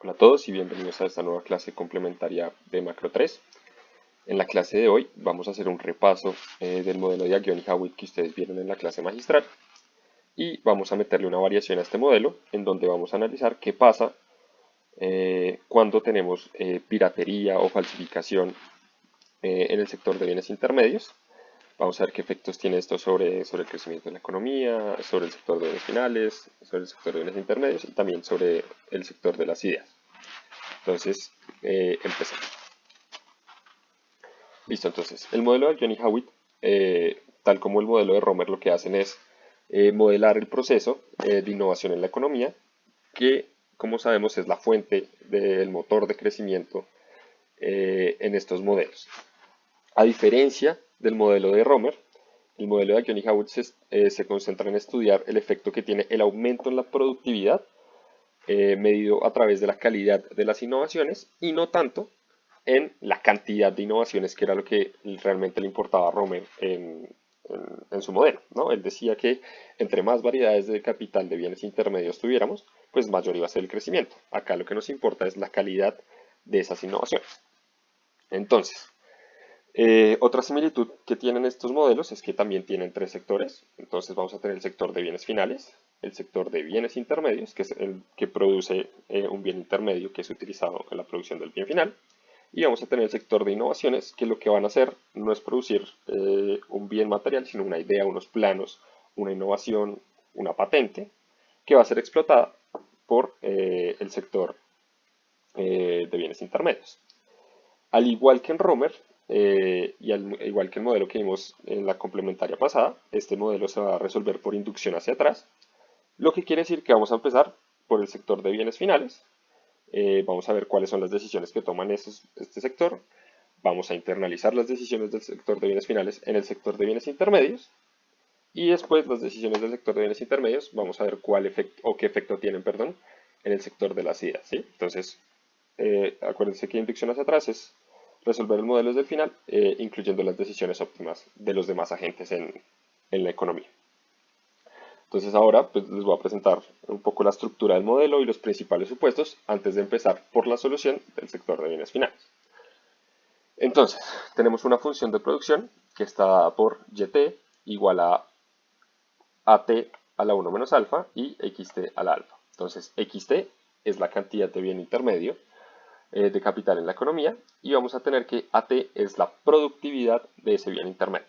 Hola a todos y bienvenidos a esta nueva clase complementaria de Macro 3. En la clase de hoy vamos a hacer un repaso del modelo de Aghion y Howitt que ustedes vieron en la clase magistral y vamos a meterle una variación a este modelo en donde vamos a analizar qué pasa cuando tenemos piratería o falsificación en el sector de bienes intermedios. Vamos a ver qué efectos tiene esto sobre el crecimiento de la economía, sobre el sector de bienes finales, sobre el sector de bienes intermedios y también sobre el sector de las ideas. Entonces, empecemos. Listo, entonces, el modelo de Johnny Howitt, tal como el modelo de Romer, lo que hacen es modelar el proceso de innovación en la economía, que, como sabemos, es la fuente del motor de crecimiento en estos modelos. A diferencia del modelo de Romer, el modelo de Johnny Howitt se concentra en estudiar el efecto que tiene el aumento en la productividad medido a través de la calidad de las innovaciones y no tanto en la cantidad de innovaciones, que era lo que realmente le importaba a Romer en su modelo, ¿no? Él decía que entre más variedades de capital de bienes intermedios tuviéramos, pues mayor iba a ser el crecimiento. Acá lo que nos importa es la calidad de esas innovaciones. Entonces, otra similitud que tienen estos modelos es que también tienen tres sectores. Entonces vamos a tener el sector de bienes finales, el sector de bienes intermedios, que es el que produce un bien intermedio que es utilizado en la producción del bien final. Y vamos a tener el sector de innovaciones, que lo que van a hacer no es producir un bien material, sino una idea, unos planos, una innovación, una patente, que va a ser explotada por el sector de bienes intermedios. Al igual que en Romer, igual que el modelo que vimos en la complementaria pasada, este modelo se va a resolver por inducción hacia atrás, lo que quiere decir que vamos a empezar por el sector de bienes finales. Vamos a ver cuáles son las decisiones que toman este sector. Vamos a internalizar las decisiones del sector de bienes finales en el sector de bienes intermedios. Y después las decisiones del sector de bienes intermedios, vamos a ver cuál efecto o qué efecto tienen, perdón, en el sector de las ideas, ¿sí? Entonces, acuérdense que inducción hacia atrás es resolver el modelo desde el final, incluyendo las decisiones óptimas de los demás agentes en la economía. Entonces ahora pues, les voy a presentar un poco la estructura del modelo y los principales supuestos antes de empezar por la solución del sector de bienes finales. Entonces, tenemos una función de producción que está dada por yt igual a at a la 1 menos alfa y xt a la alfa. Entonces, xt es la cantidad de bien intermedio de capital en la economía y vamos a tener que AT es la productividad de ese bien intermedio.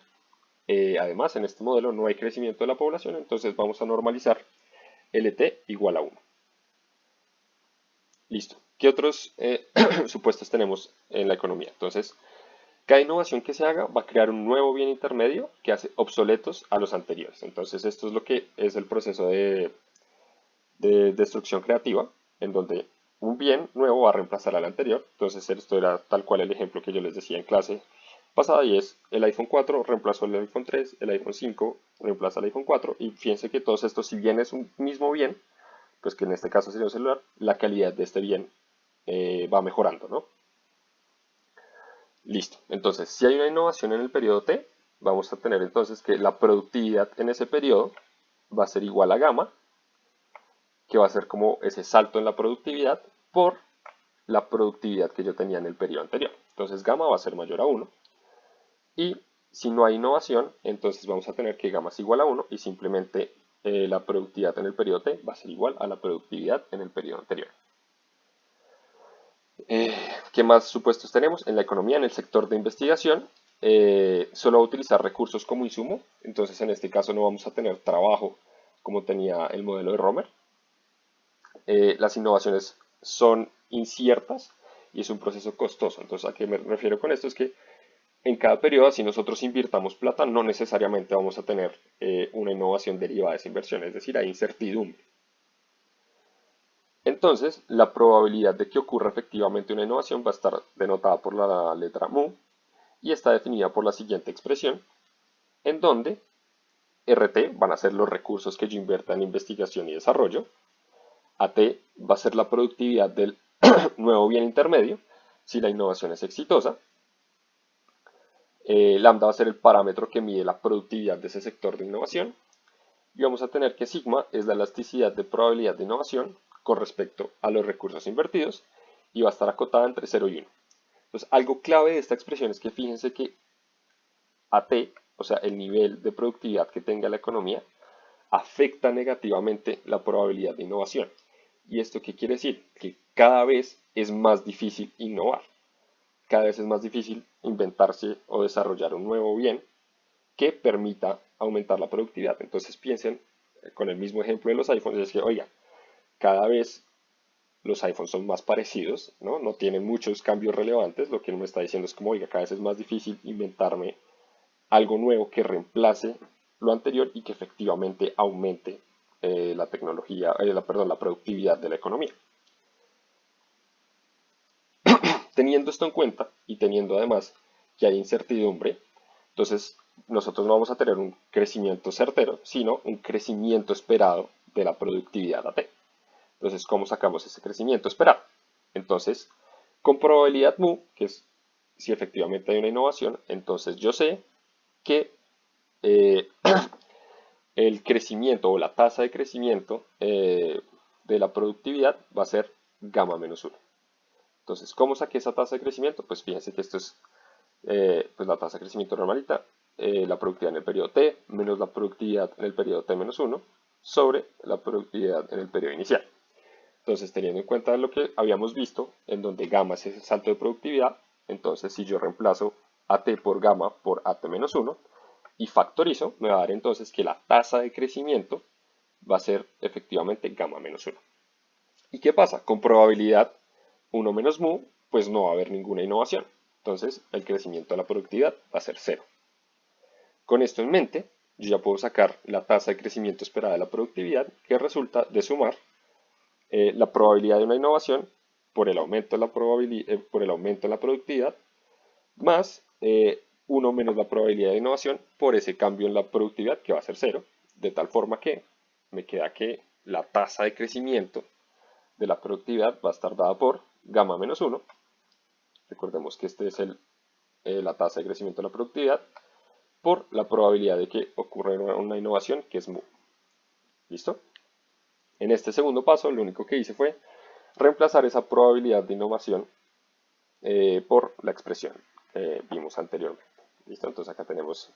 Además, en este modelo no hay crecimiento de la población, entonces vamos a normalizar LT igual a 1. Listo. ¿Qué otros supuestos tenemos en la economía? Entonces, cada innovación que se haga va a crear un nuevo bien intermedio que hace obsoletos a los anteriores. Entonces, esto es lo que es el proceso de destrucción creativa, en donde un bien nuevo va a reemplazar al anterior. Entonces esto era tal cual el ejemplo que yo les decía en clase pasada y es el iPhone 4 reemplazó al iPhone 3, el iPhone 5 reemplaza al iPhone 4 y fíjense que todos estos, si bien es un mismo bien, pues que en este caso sería un celular, la calidad de este bien va mejorando, ¿no? Listo. Entonces, si hay una innovación en el periodo T, vamos a tener entonces que la productividad en ese periodo va a ser igual a gamma, que va a ser como ese salto en la productividad por la productividad que yo tenía en el periodo anterior. Entonces gamma va a ser mayor a 1 y si no hay innovación, entonces vamos a tener que gamma es igual a 1 y simplemente la productividad en el periodo T va a ser igual a la productividad en el periodo anterior. ¿Qué más supuestos tenemos? En la economía, en el sector de investigación, solo va a utilizar recursos como insumo, entonces en este caso no vamos a tener trabajo como tenía el modelo de Romer. Las innovaciones son inciertas y es un proceso costoso. Entonces, ¿a qué me refiero con esto? Es que en cada periodo, si nosotros invirtamos plata, no necesariamente vamos a tener una innovación derivada de esa inversión, es decir, hay incertidumbre. Entonces, la probabilidad de que ocurra efectivamente una innovación va a estar denotada por la letra mu y está definida por la siguiente expresión, en donde RT van a ser los recursos que yo invierta en investigación y desarrollo, AT va a ser la productividad del nuevo bien intermedio si la innovación es exitosa, lambda va a ser el parámetro que mide la productividad de ese sector de innovación y vamos a tener que sigma es la elasticidad de probabilidad de innovación con respecto a los recursos invertidos y va a estar acotada entre 0 y 1. Entonces, algo clave de esta expresión es que fíjense que AT, o sea, el nivel de productividad que tenga la economía, afecta negativamente la probabilidad de innovación. ¿Y esto qué quiere decir? Que cada vez es más difícil innovar. Cada vez es más difícil inventarse o desarrollar un nuevo bien que permita aumentar la productividad. Entonces piensen con el mismo ejemplo de los iPhones, es que, oiga, cada vez los iPhones son más parecidos, ¿no? No tienen muchos cambios relevantes. Lo que él me está diciendo es como, oiga, cada vez es más difícil inventarme algo nuevo que reemplace lo anterior y que efectivamente aumente la tecnología, la productividad de la economía. Teniendo esto en cuenta y teniendo además que hay incertidumbre, entonces nosotros no vamos a tener un crecimiento certero, sino un crecimiento esperado de la productividad AT. Entonces, ¿cómo sacamos ese crecimiento esperado? Entonces, con probabilidad mu, que es si efectivamente hay una innovación, entonces yo sé que eh, el crecimiento o la tasa de crecimiento de la productividad va a ser gamma menos 1. Entonces, ¿cómo saqué esa tasa de crecimiento? Pues fíjense que esto es pues la tasa de crecimiento normalita, la productividad en el periodo T menos la productividad en el periodo T menos 1 sobre la productividad en el periodo inicial. Entonces, teniendo en cuenta lo que habíamos visto, en donde gamma es ese salto de productividad, entonces si yo reemplazo AT por gamma por AT menos 1 y factorizo, me va a dar entonces que la tasa de crecimiento va a ser efectivamente gamma menos 1. ¿Y qué pasa? Con probabilidad 1 menos mu, pues no va a haber ninguna innovación. Entonces, el crecimiento de la productividad va a ser 0. Con esto en mente, yo ya puedo sacar la tasa de crecimiento esperada de la productividad, que resulta de sumar la probabilidad de una innovación por el aumento de la productividad, más 1 menos la probabilidad de innovación por ese cambio en la productividad, que va a ser 0, de tal forma que me queda que la tasa de crecimiento de la productividad va a estar dada por gamma menos 1. Recordemos que este es la tasa de crecimiento de la productividad por la probabilidad de que ocurra una innovación, que es mu. ¿Listo? En este segundo paso, lo único que hice fue reemplazar esa probabilidad de innovación por la expresión que vimos anteriormente. ¿Listo? Entonces acá tenemos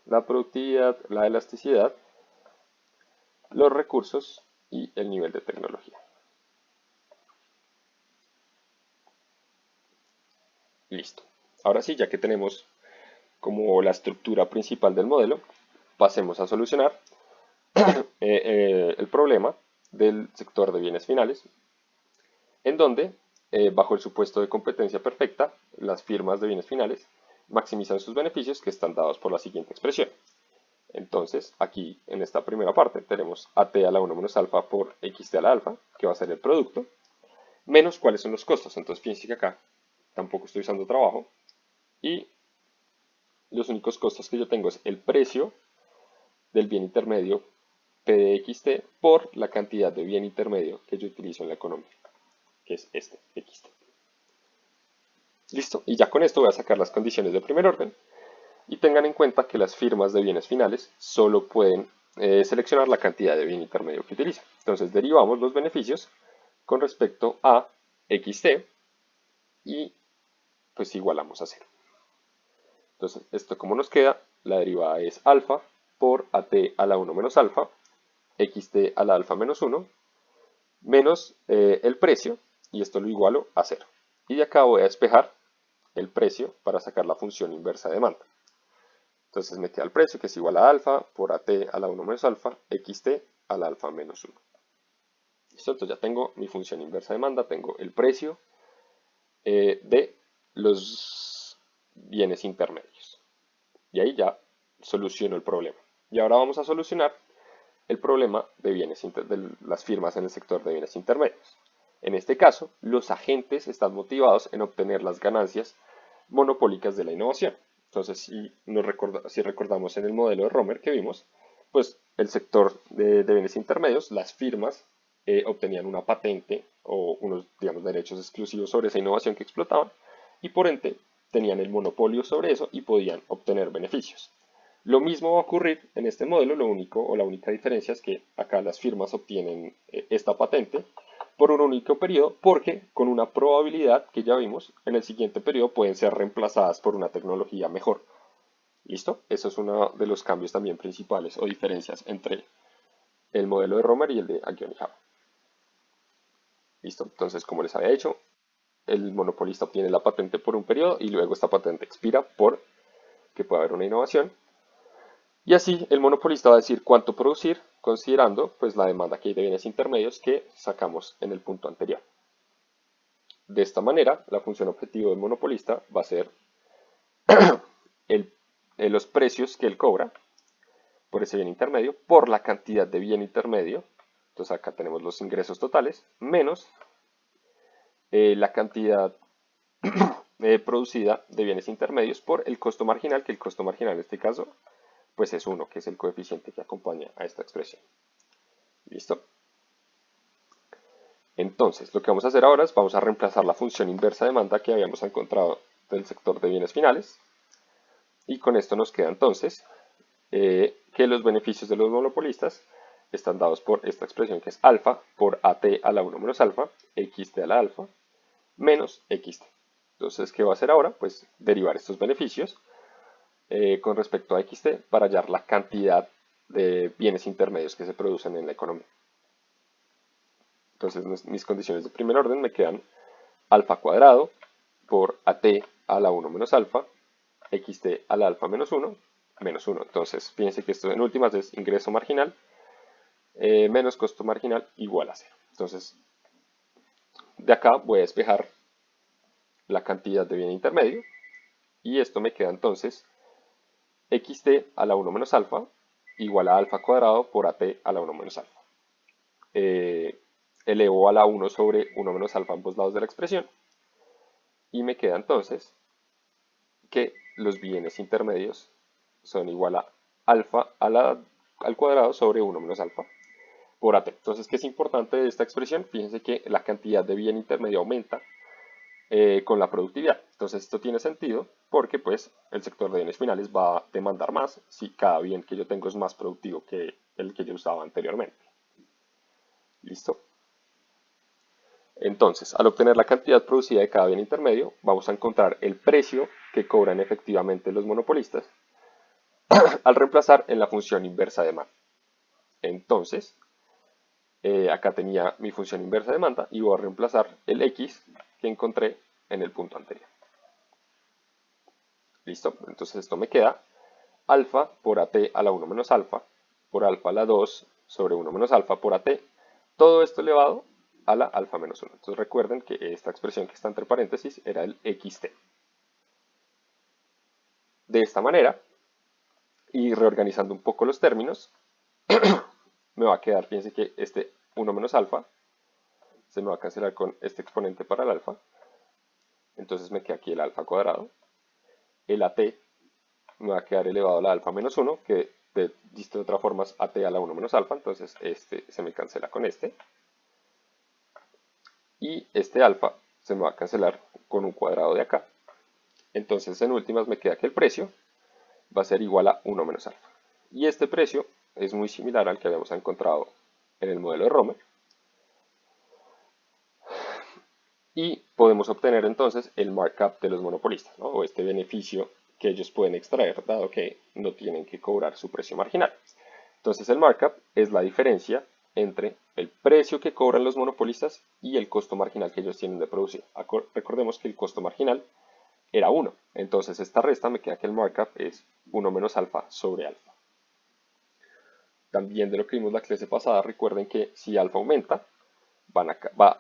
la productividad, la elasticidad, los recursos y el nivel de tecnología. Listo. Ahora sí, ya que tenemos como la estructura principal del modelo, pasemos a solucionar el problema del sector de bienes finales, en donde, bajo el supuesto de competencia perfecta, las firmas de bienes finales maximizan sus beneficios que están dados por la siguiente expresión. Entonces, aquí en esta primera parte tenemos AT a la 1 menos alfa por XT a la alfa, que va a ser el producto, menos cuáles son los costos. Entonces, fíjense que acá tampoco estoy usando trabajo y los únicos costos que yo tengo es el precio del bien intermedio P de XT por la cantidad de bien intermedio que yo utilizo en la economía, que es este XT. Listo, y ya con esto voy a sacar las condiciones de primer orden y tengan en cuenta que las firmas de bienes finales solo pueden seleccionar la cantidad de bien intermedio que utilizan. Entonces derivamos los beneficios con respecto a XT y pues igualamos a 0. Entonces, esto como nos queda, la derivada es alfa por AT a la 1 menos alfa, XT a la alfa menos 1, menos el precio, y esto lo igualo a 0. Y de acá voy a despejar el precio para sacar la función inversa de demanda. Entonces me queda el precio, que es igual a alfa por AT a la 1 menos alfa, XT a la alfa menos 1. ¿Listo? Entonces ya tengo mi función inversa de demanda, tengo el precio de los bienes intermedios. Y ahí ya soluciono el problema. Y ahora vamos a solucionar el problema de las firmas en el sector de bienes intermedios. En este caso, los agentes están motivados en obtener las ganancias monopólicas de la innovación. Entonces, si recordamos en el modelo de Romer que vimos, pues el sector de bienes intermedios, las firmas obtenían una patente o unos, digamos, derechos exclusivos sobre esa innovación que explotaban y por ende tenían el monopolio sobre eso y podían obtener beneficios. Lo mismo va a ocurrir en este modelo, lo único o la única diferencia es que acá las firmas obtienen esta patente, por un único periodo porque con una probabilidad que ya vimos, en el siguiente periodo pueden ser reemplazadas por una tecnología mejor. ¿Listo? Eso es uno de los cambios también principales o diferencias entre el modelo de Romer y el de Aghion y Howe. ¿Listo? Entonces, como les había dicho, el monopolista obtiene la patente por un periodo y luego esta patente expira por que puede haber una innovación. Y así el monopolista va a decir cuánto producir considerando pues la demanda que hay de bienes intermedios que sacamos en el punto anterior. De esta manera, la función objetivo del monopolista va a ser los precios que él cobra por ese bien intermedio por la cantidad de bien intermedio. Entonces acá tenemos los ingresos totales menos la cantidad producida de bienes intermedios por el costo marginal, que el costo marginal en este caso pues es 1, que es el coeficiente que acompaña a esta expresión. ¿Listo? Entonces, lo que vamos a hacer ahora es vamos a reemplazar la función inversa de demanda que habíamos encontrado del sector de bienes finales. Y con esto nos queda entonces que los beneficios de los monopolistas están dados por esta expresión que es alfa por at a la 1 menos alfa, xt a la alfa, menos xt. Entonces, ¿qué va a hacer ahora? Pues derivar estos beneficios con respecto a xt para hallar la cantidad de bienes intermedios que se producen en la economía. Entonces mis condiciones de primer orden me quedan alfa cuadrado por at a la 1 menos alfa, xt a la alfa menos 1, menos 1. Entonces fíjense que esto en últimas es ingreso marginal menos costo marginal igual a 0. Entonces de acá voy a despejar la cantidad de bien intermedio y esto me queda entonces xt a la 1 menos alfa igual a alfa cuadrado por at a la 1 menos alfa. Elevo a la 1 sobre 1 menos alfa a ambos lados de la expresión y me queda entonces que los bienes intermedios son igual a alfa al cuadrado sobre 1 menos alfa por at. Entonces, ¿qué es importante de esta expresión? Fíjense que la cantidad de bien intermedio aumenta con la productividad. Entonces, esto tiene sentido porque pues el sector de bienes finales va a demandar más si cada bien que yo tengo es más productivo que el que yo usaba anteriormente. ¿Listo? Entonces, al obtener la cantidad producida de cada bien intermedio, vamos a encontrar el precio que cobran efectivamente los monopolistas al reemplazar en la función inversa de demanda. Entonces, acá tenía mi función inversa de demanda y voy a reemplazar el x que encontré en el punto anterior. ¿Listo? Entonces esto me queda alfa por at a la 1 menos alfa por alfa a la 2 sobre 1 menos alfa por at, todo esto elevado a la alfa menos 1. Entonces recuerden que esta expresión que está entre paréntesis era el xt. De esta manera, y reorganizando un poco los términos, me va a quedar, fíjense que este 1 menos alfa se me va a cancelar con este exponente para el alfa. Entonces me queda aquí el alfa cuadrado. El at me va a quedar elevado a la alfa menos 1, que de otra forma es at a la 1 menos alfa. Entonces este se me cancela con este. Y este alfa se me va a cancelar con un cuadrado de acá. Entonces en últimas me queda que el precio va a ser igual a 1 menos alfa. Y este precio es muy similar al que habíamos encontrado en el modelo de Romer. Y podemos obtener entonces el markup de los monopolistas, ¿no? O este beneficio que ellos pueden extraer, dado que no tienen que cobrar su precio marginal. Entonces el markup es la diferencia entre el precio que cobran los monopolistas y el costo marginal que ellos tienen de producir. Recordemos que el costo marginal era 1, entonces esta resta me queda que el markup es 1 menos alfa sobre alfa. También de lo que vimos la clase pasada, recuerden que si alfa aumenta,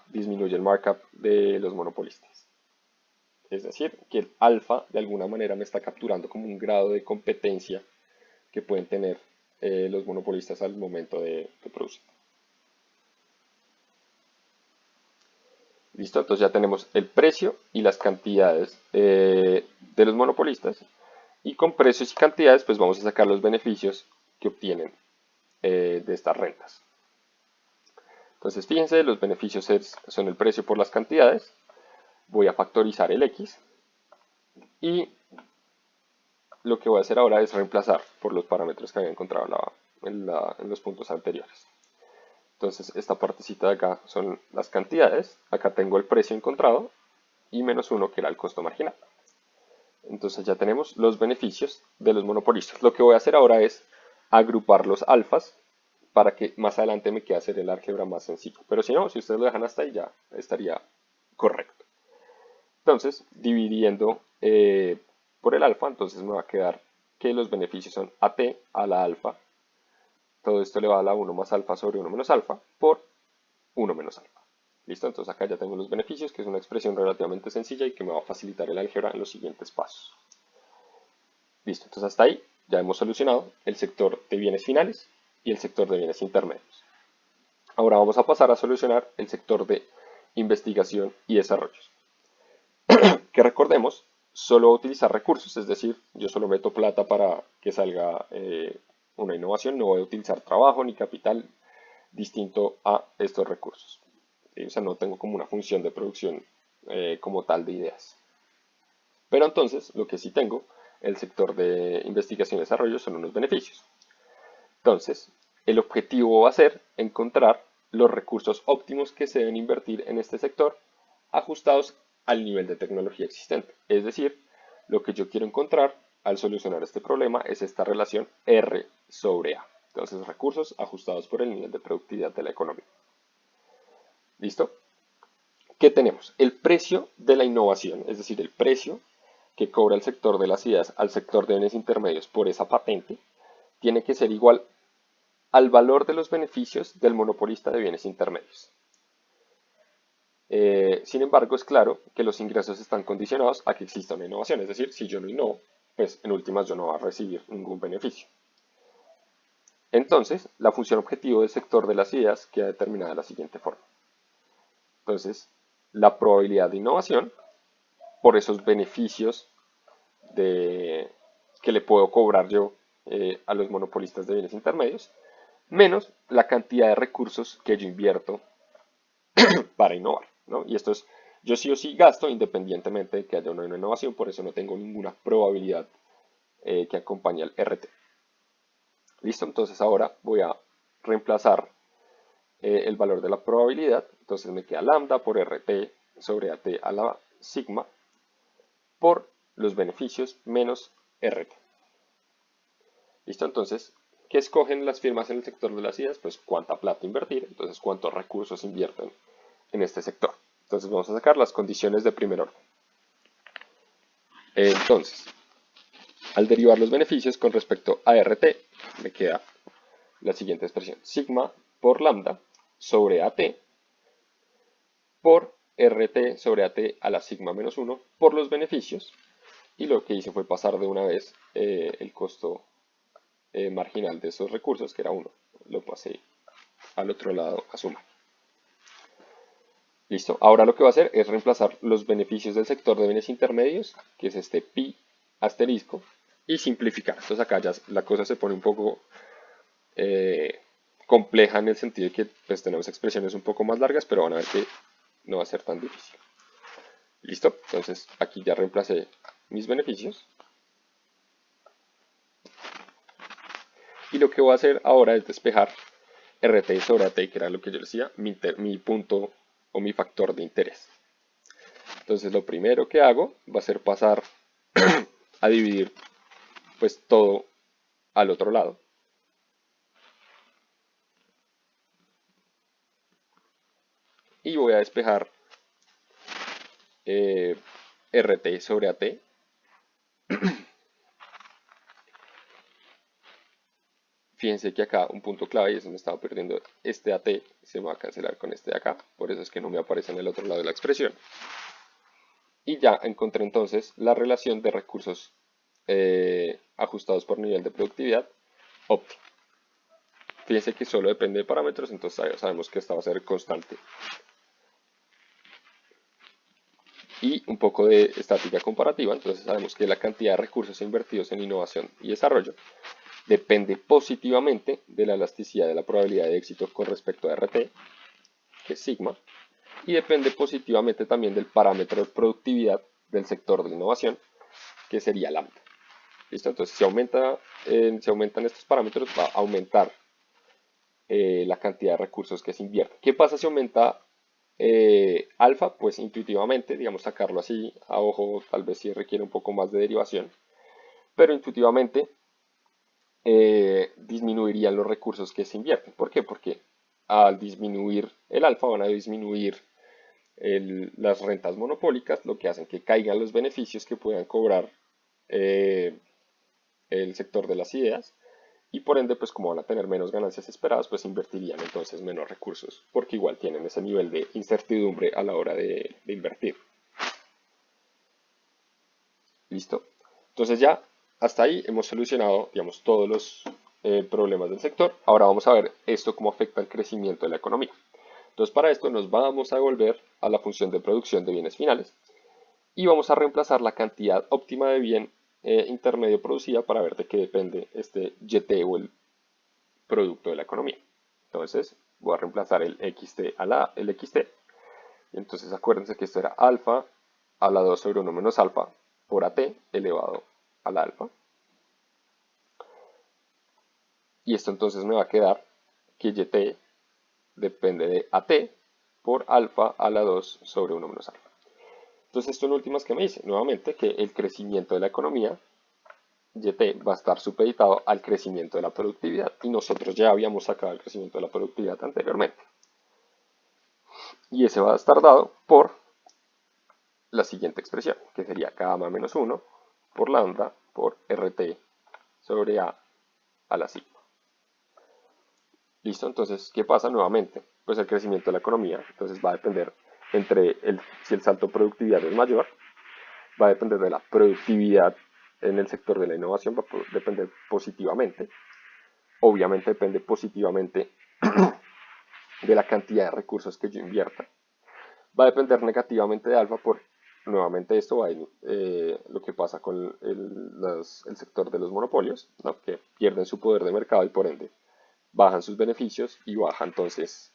disminuye el markup de los monopolistas. Es decir, que el alfa de alguna manera me está capturando como un grado de competencia que pueden tener los monopolistas al momento de producir. Listo, entonces ya tenemos el precio y las cantidades de los monopolistas. Y con precios y cantidades pues vamos a sacar los beneficios que obtienen de estas rentas. Entonces fíjense, los beneficios son el precio por las cantidades. Voy a factorizar el x y lo que voy a hacer ahora es reemplazar por los parámetros que había encontrado en los puntos anteriores. Entonces esta partecita de acá son las cantidades, acá tengo el precio encontrado y menos 1 que era el costo marginal. Entonces ya tenemos los beneficios de los monopolistas. Lo que voy a hacer ahora es agrupar los alfas para que más adelante me quede hacer el álgebra más sencillo. Pero si no, si ustedes lo dejan hasta ahí ya estaría correcto. Entonces, dividiendo por el alfa, entonces me va a quedar que los beneficios son AT a la alfa. Todo esto le va a la 1 más alfa sobre 1 menos alfa por 1 menos alfa. ¿Listo? Entonces acá ya tengo los beneficios, que es una expresión relativamente sencilla y que me va a facilitar el álgebra en los siguientes pasos. Listo, entonces hasta ahí ya hemos solucionado el sector de bienes finales y el sector de bienes intermedios. Ahora vamos a pasar a solucionar el sector de investigación y desarrollo. Que recordemos, solo utilizar recursos, es decir, yo solo meto plata para que salga una innovación, no voy a utilizar trabajo ni capital distinto a estos recursos. ¿Sí? O sea, no tengo como una función de producción como tal de ideas. Pero entonces, lo que sí tengo, el sector de investigación y desarrollo son unos beneficios. Entonces, el objetivo va a ser encontrar los recursos óptimos que se deben invertir en este sector ajustados al nivel de tecnología existente. Es decir, lo que yo quiero encontrar al solucionar este problema es esta relación R sobre A. Entonces, recursos ajustados por el nivel de productividad de la economía. ¿Listo? ¿Qué tenemos? El precio de la innovación, es decir, el precio que cobra el sector de las ideas al sector de bienes intermedios por esa patente, tiene que ser igual al valor de los beneficios del monopolista de bienes intermedios. Sin embargo, es claro que los ingresos están condicionados a que exista una innovación, es decir, si yo no innovo, pues en últimas yo no voy a recibir ningún beneficio. Entonces, la función objetivo del sector de las ideas queda determinada de la siguiente forma. Entonces, la probabilidad de innovación por esos beneficios que le puedo cobrar yo a los monopolistas de bienes intermedios, menos la cantidad de recursos que yo invierto para innovar, ¿no? Y esto es, yo sí o sí gasto independientemente de que haya una innovación, por eso no tengo ninguna probabilidad que acompañe al RT. ¿Listo? Entonces ahora voy a reemplazar el valor de la probabilidad, entonces me queda lambda por RT sobre AT a la sigma por los beneficios menos RT. ¿Listo? Entonces, ¿qué escogen las firmas en el sector de las ideas? Pues cuánta plata invertir, entonces cuántos recursos invierten en este sector. Entonces vamos a sacar las condiciones de primer orden. Entonces, al derivar los beneficios con respecto a RT, me queda la siguiente expresión. Sigma por lambda sobre AT por RT sobre AT a la sigma menos 1 por los beneficios. Y lo que hice fue pasar de una vez el costo marginal de esos recursos, que era 1. Lo pasé al otro lado a sumar. Listo. Ahora lo que va a hacer es reemplazar los beneficios del sector de bienes intermedios, que es este pi asterisco, y simplificar. Entonces acá ya la cosa se pone un poco compleja en el sentido de que pues, tenemos expresiones un poco más largas, pero van a ver que no va a ser tan difícil. Listo. Entonces aquí ya reemplacé mis beneficios. Y lo que voy a hacer ahora es despejar RT sobre AT, que era lo que yo decía, mi punto o mi factor de interés. Entonces lo primero que hago va a ser pasar a dividir pues todo al otro lado. Y voy a despejar RT sobre AT. Fíjense que acá un punto clave, y es donde estaba perdiendo este AT, se me va a cancelar con este de acá, por eso es que no me aparece en el otro lado de la expresión. Y ya encontré entonces la relación de recursos ajustados por nivel de productividad óptimo. Fíjense que solo depende de parámetros, entonces sabemos que esta va a ser constante. Y un poco de estática comparativa, entonces sabemos que la cantidad de recursos invertidos en innovación y desarrollo depende positivamente de la elasticidad de la probabilidad de éxito con respecto a RT, que es sigma, y depende positivamente también del parámetro de productividad del sector de innovación, que sería lambda. ¿Listo? Entonces, si aumentan estos parámetros, va a aumentar la cantidad de recursos que se invierte. ¿Qué pasa si aumenta alfa? Pues intuitivamente, digamos, sacarlo así a ojo, tal vez sí requiere un poco más de derivación, pero intuitivamente disminuirían los recursos que se invierten. ¿Por qué? Porque al disminuir el alfa van a disminuir las rentas monopólicas, lo que hacen que caigan los beneficios que puedan cobrar eh, el sector de las ideas y por ende, pues como van a tener menos ganancias esperadas, pues invertirían entonces menos recursos, porque igual tienen ese nivel de incertidumbre a la hora de invertir. ¿Listo? Entonces ya hasta ahí hemos solucionado, digamos, todos los problemas del sector. Ahora vamos a ver esto cómo afecta el crecimiento de la economía. Entonces para esto nos vamos a devolver a la función de producción de bienes finales y vamos a reemplazar la cantidad óptima de bien intermedio producida para ver de qué depende este YT o el producto de la economía. Entonces voy a reemplazar el XT a el XT. Y entonces acuérdense que esto era alfa a la 2 sobre 1 menos alfa por AT elevado al alfa. Y esto entonces me va a quedar que YT depende de AT por alfa a la 2 sobre 1 menos alfa. Entonces esto en últimas que me dice, nuevamente, que el crecimiento de la economía, YT, va a estar supeditado al crecimiento de la productividad. Y nosotros ya habíamos sacado el crecimiento de la productividad anteriormente. Y ese va a estar dado por la siguiente expresión, que sería gamma menos 1 por lambda por RT sobre a la sigma. ¿Listo? Entonces, ¿qué pasa nuevamente? Pues el crecimiento de la economía, entonces va a depender si el salto de productividad es mayor, va a depender de la productividad en el sector de la innovación, va a depender positivamente. Obviamente depende positivamente de la cantidad de recursos que yo invierta. Va a depender negativamente de alfa por, nuevamente esto va a lo que pasa con el sector de los monopolios, ¿no? Que pierden su poder de mercado y por ende bajan sus beneficios y baja entonces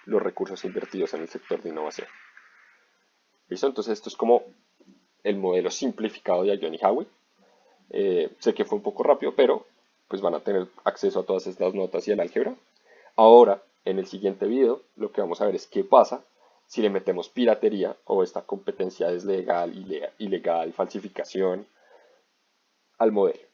los recursos invertidos en el sector de innovación. ¿Listo? Entonces esto es como el modelo simplificado de Ion y Howitt. Sé que fue un poco rápido, pero pues van a tener acceso a todas estas notas y el álgebra. Ahora, en el siguiente video, lo que vamos a ver es qué pasa si le metemos piratería o esta competencia deslegal, ilegal, falsificación al modelo.